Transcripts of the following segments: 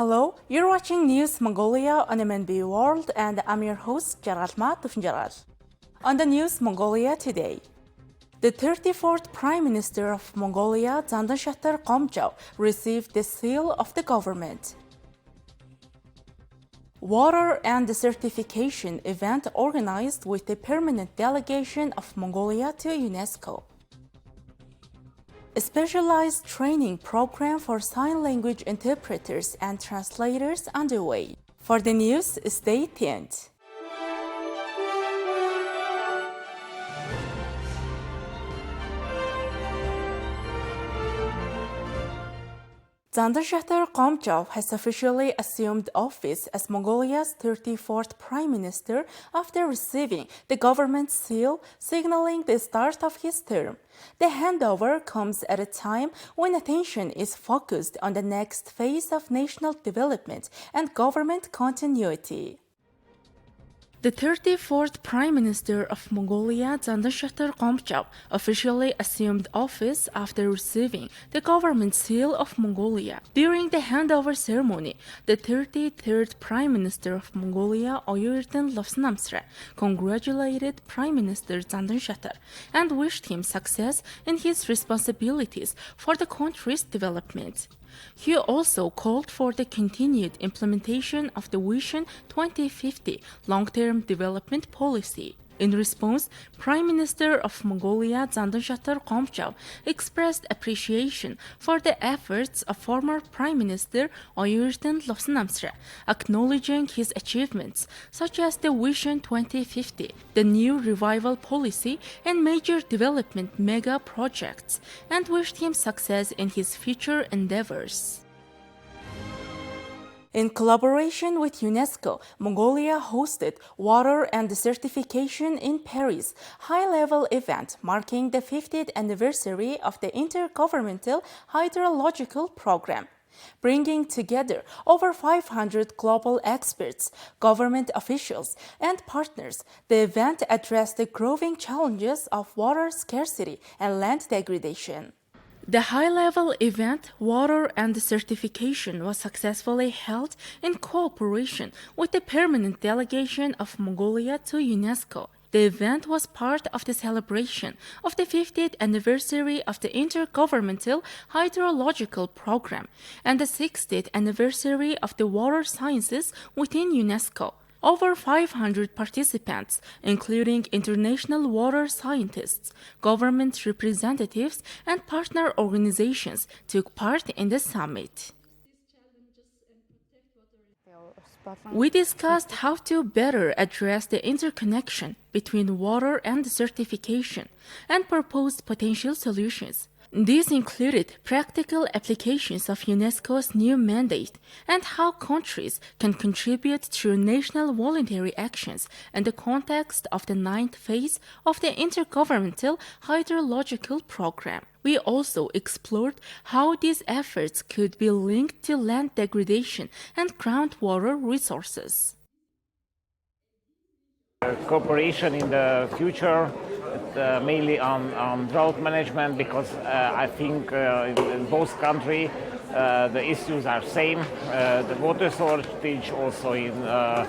Hello, you're watching News Mongolia on MNB World, and I'm your host, Jaralma Tufnjaral. On the News Mongolia today, the 34th Prime Minister of Mongolia, Zandanshatar Qomchau, received the seal of the government. Water and certification event organized with the permanent delegation of Mongolia to UNESCO. A specialized training program for sign language interpreters and translators underway. For the news, stay tuned. Zandanshatar Qomchau has officially assumed office as Mongolia's 34th Prime Minister after receiving the government seal, signaling the start of his term. The handover comes at a time when attention is focused on the next phase of national development and government continuity. The 34th Prime Minister of Mongolia, Zandanshatar Qomchau, officially assumed office after receiving the government seal of Mongolia. During the handover ceremony, the 33rd Prime Minister of Mongolia, Oyurten Lofsnamsre, congratulated Prime Minister Zandanshatar and wished him success in his responsibilities for the country's development. He also called for the continued implementation of the Vision 2050 long-term development policy. In response, Prime Minister of Mongolia Zandanshatar Qomchau expressed appreciation for the efforts of former Prime Minister Oyurten Lofsnamsre, acknowledging his achievements such as the Vision 2050, the new revival policy, and major development mega projects, and wished him success in his future endeavors. In collaboration with UNESCO, Mongolia hosted Water and Certification in Paris, high-level event marking the 50th anniversary of the Intergovernmental Hydrological Program. Bringing together over 500 global experts, government officials, and partners, the event addressed the growing challenges of water scarcity and land degradation. The high-level event, Water and Certification, was successfully held in cooperation with the permanent delegation of Mongolia to UNESCO. The event was part of the celebration of the 50th anniversary of the Intergovernmental Hydrological Program and the 60th anniversary of the water sciences within UNESCO. Over 500 participants, including international water scientists, government representatives, and partner organizations, took part in the summit. We discussed how to better address the interconnection between water and certification and proposed potential solutions. These included practical applications of UNESCO's new mandate and how countries can contribute through national voluntary actions in the context of the 9th phase of the Intergovernmental Hydrological Program. We also explored how these efforts could be linked to land degradation and groundwater resources. Cooperation in the future, mainly on drought management, because I think in both countries the issues are same. The water shortage also in the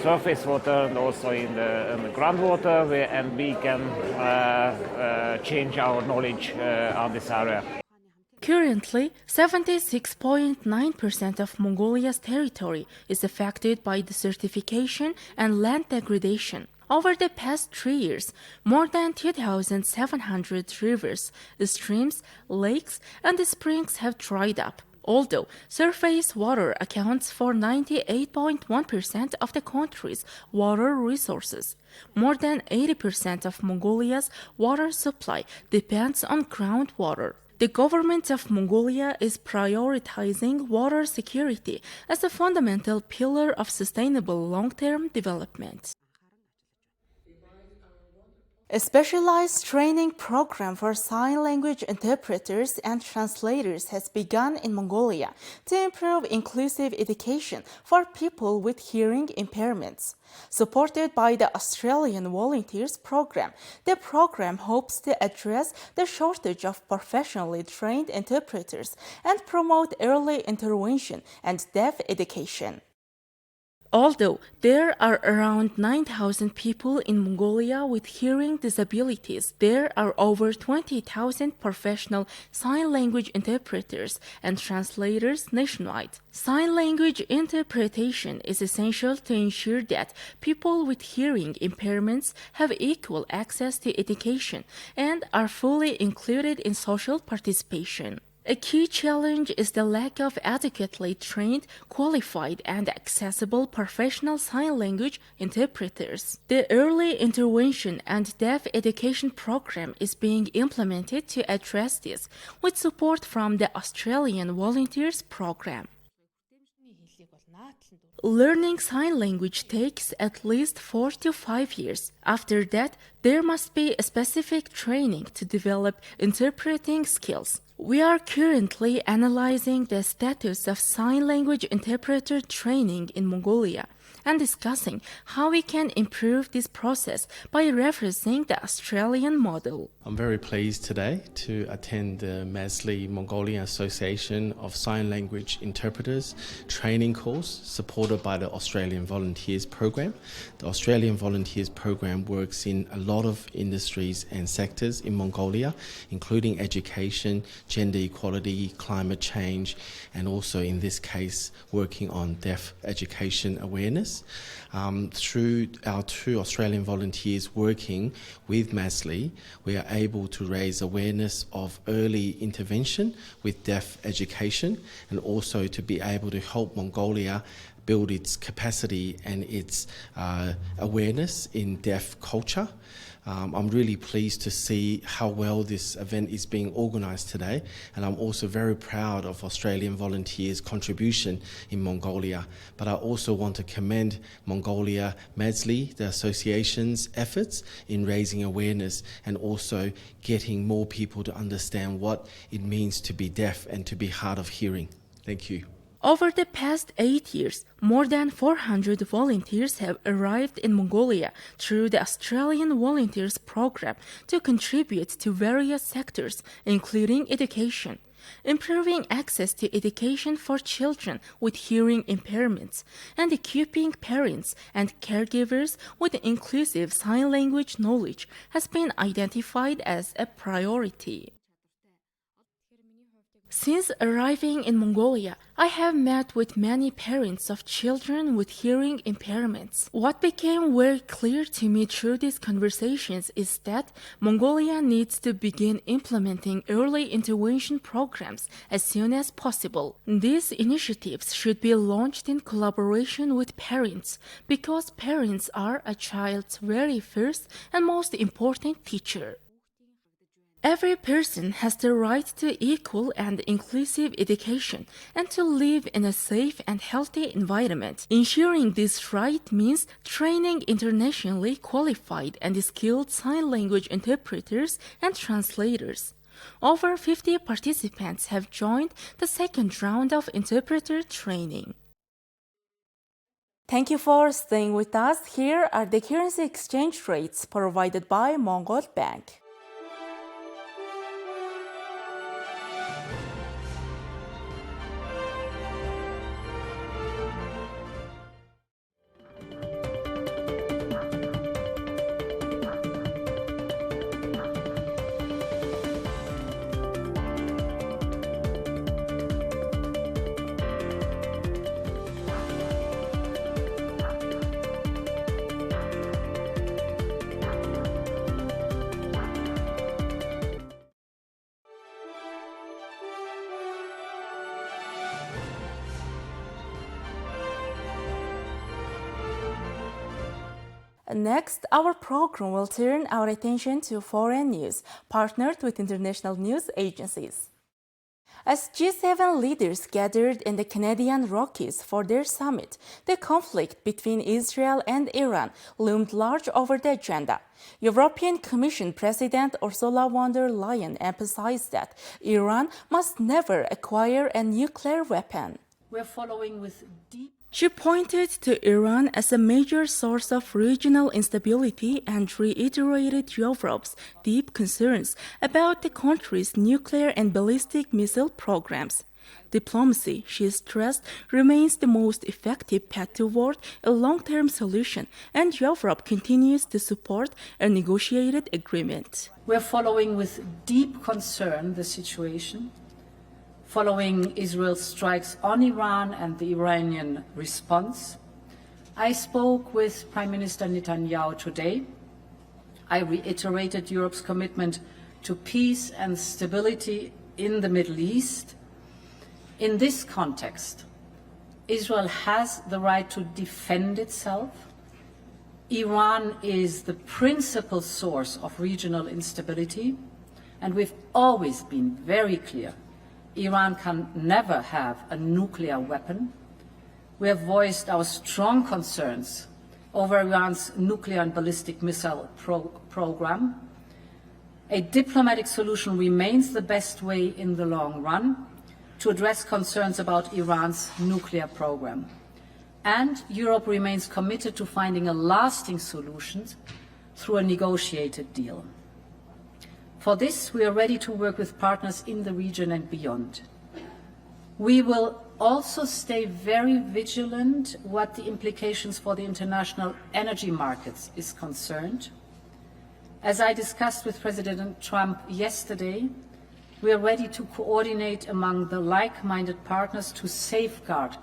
surface water and also in the groundwater, and we can change our knowledge on this area. Currently, 76.9% of Mongolia's territory is affected by desertification and land degradation. Over the past 3 years, more than 2,700 rivers, streams, lakes, and springs have dried up. Although surface water accounts for 98.1% of the country's water resources, more than 80% of Mongolia's water supply depends on groundwater. The government of Mongolia is prioritizing water security as a fundamental pillar of sustainable long-term development. A specialized training program for sign language interpreters and translators has begun in Mongolia to improve inclusive education for people with hearing impairments. Supported by the Australian Volunteers Program, the program hopes to address the shortage of professionally trained interpreters and promote early intervention and deaf education. Although there are around 9,000 people in Mongolia with hearing disabilities, there are over 20,000 professional sign language interpreters and translators nationwide. Sign language interpretation is essential to ensure that people with hearing impairments have equal access to education and are fully included in social participation. A key challenge is the lack of adequately trained, qualified, and accessible professional sign language interpreters. The Early Intervention and Deaf Education Program is being implemented to address this, with support from the Australian Volunteers Program. Learning sign language takes at least 4 to 5 years. After that, there must be a specific training to develop interpreting skills. We are currently analyzing the status of sign language interpreter training in Mongolia and discussing how we can improve this process by referencing the Australian model. I'm very pleased today to attend the MASLI Mongolian Association of Sign Language Interpreters training course supported by the Australian Volunteers Program. The Australian Volunteers Program works in a lot of industries and sectors in Mongolia, including education, gender equality, climate change, and also in this case working on deaf education awareness. Through our 2 Australian volunteers working with MASLI, we are able to raise awareness of early intervention with deaf education and also to be able to help Mongolia build its capacity and its awareness in deaf culture. I'm really pleased to see how well this event is being organised today, and I'm also very proud of Australian volunteers' contribution in Mongolia. But I also want to commend Mongolia MASLI, the association's efforts in raising awareness and also getting more people to understand what it means to be deaf and to be hard of hearing. Thank you. Over the past 8 years, more than 400 volunteers have arrived in Mongolia through the Australian Volunteers Program to contribute to various sectors, including education, improving access to education for children with hearing impairments, and equipping parents and caregivers with inclusive sign language knowledge has been identified as a priority. Since arriving in Mongolia, I have met with many parents of children with hearing impairments. What became very clear to me through these conversations is that Mongolia needs to begin implementing early intervention programs as soon as possible. These initiatives should be launched in collaboration with parents because parents are a child's very first and most important teacher. Every person has the right to equal and inclusive education and to live in a safe and healthy environment. Ensuring this right means training internationally qualified and skilled sign language interpreters and translators. Over 50 participants have joined the second round of interpreter training. Thank you for staying with us. Here are the currency exchange rates provided by Mongol Bank. Next, our program will turn our attention to foreign news, partnered with international news agencies. As G7 leaders gathered in the Canadian Rockies for their summit, the conflict between Israel and Iran loomed large over the agenda. European Commission President Ursula von der Leyen emphasized that Iran must never acquire a nuclear weapon. We're following with deep. She pointed to Iran as a major source of regional instability and reiterated Europe's deep concerns about the country's nuclear and ballistic missile programs. Diplomacy, she stressed, remains the most effective path toward a long-term solution, and Europe continues to support a negotiated agreement. We're following with deep concern the situation following Israel's strikes on Iran and the Iranian response. I spoke with Prime Minister Netanyahu today. I reiterated Europe's commitment to peace and stability in the Middle East. In this context, Israel has the right to defend itself. Iran is the principal source of regional instability, and we've always been very clear Iran can never have a nuclear weapon. We have voiced our strong concerns over Iran's nuclear and ballistic missile program. A diplomatic solution remains the best way in the long run to address concerns about Iran's nuclear program. And Europe remains committed to finding a lasting solution through a negotiated deal. For this, we are ready to work with partners in the region and beyond. We will also stay very vigilant what the implications for the international energy markets is concerned. As I discussed with President Trump yesterday, we are ready to coordinate among the like-minded partners to safeguard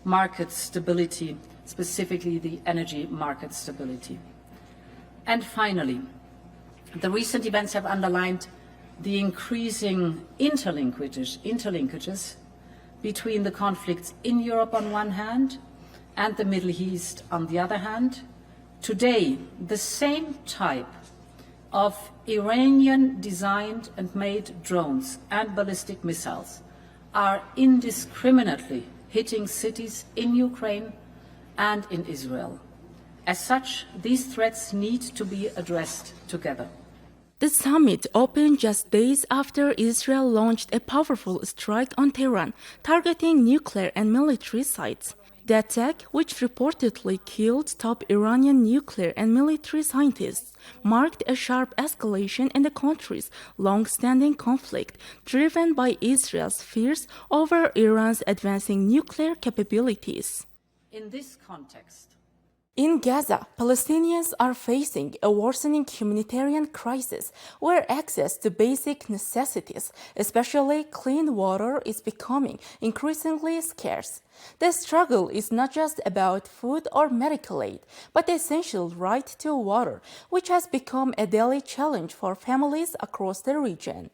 market stability, specifically the energy market stability. And finally, the recent events have underlined the increasing interlinkages between the conflicts in Europe on one hand and the Middle East on the other hand. Today, the same type of Iranian-designed and made drones and ballistic missiles are indiscriminately hitting cities in Ukraine and in Israel. As such, these threats need to be addressed together. The summit opened just days after Israel launched a powerful strike on Tehran, targeting nuclear and military sites. The attack, which reportedly killed top Iranian nuclear and military scientists, marked a sharp escalation in the country's long-standing conflict, driven by Israel's fears over Iran's advancing nuclear capabilities. In this context, in Gaza, Palestinians are facing a worsening humanitarian crisis where access to basic necessities, especially clean water, is becoming increasingly scarce. The struggle is not just about food or medical aid, but the essential right to water, which has become a daily challenge for families across the region.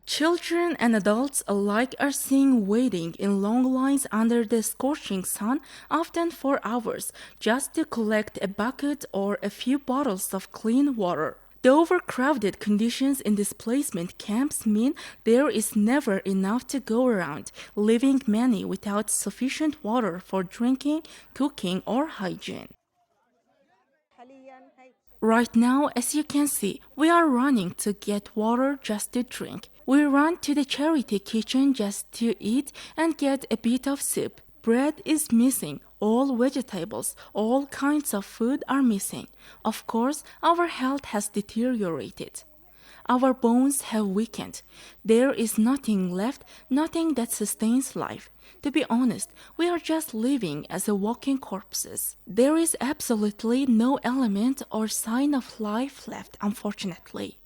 Children and adults alike are seen waiting in long lines under the scorching sun, often for hours, just to collect a bucket or a few bottles of clean water. The overcrowded conditions in displacement camps mean there is never enough to go around, leaving many without sufficient water for drinking, cooking, or hygiene. Right now, as you can see, we are running to get water just to drink. We run to the charity kitchen just to eat and get a bit of soup. Bread is missing, all vegetables, all kinds of food are missing. Of course, our health has deteriorated. Our bones have weakened. There is nothing left, nothing that sustains life. To be honest, we are just living as walking corpses. There is absolutely no element or sign of life left, unfortunately.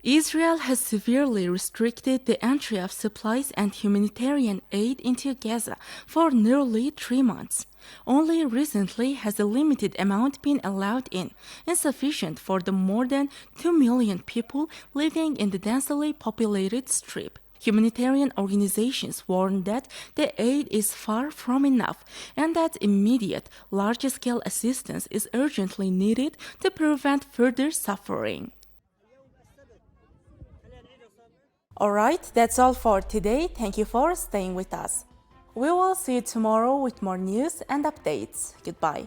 Israel has severely restricted the entry of supplies and humanitarian aid into Gaza for nearly 3 months. Only recently has a limited amount been allowed in, insufficient for the more than 2 million people living in the densely populated strip. Humanitarian organizations warn that the aid is far from enough and that immediate, large-scale assistance is urgently needed to prevent further suffering. Alright, that's all for today. Thank you for staying with us. We will see you tomorrow with more news and updates. Goodbye.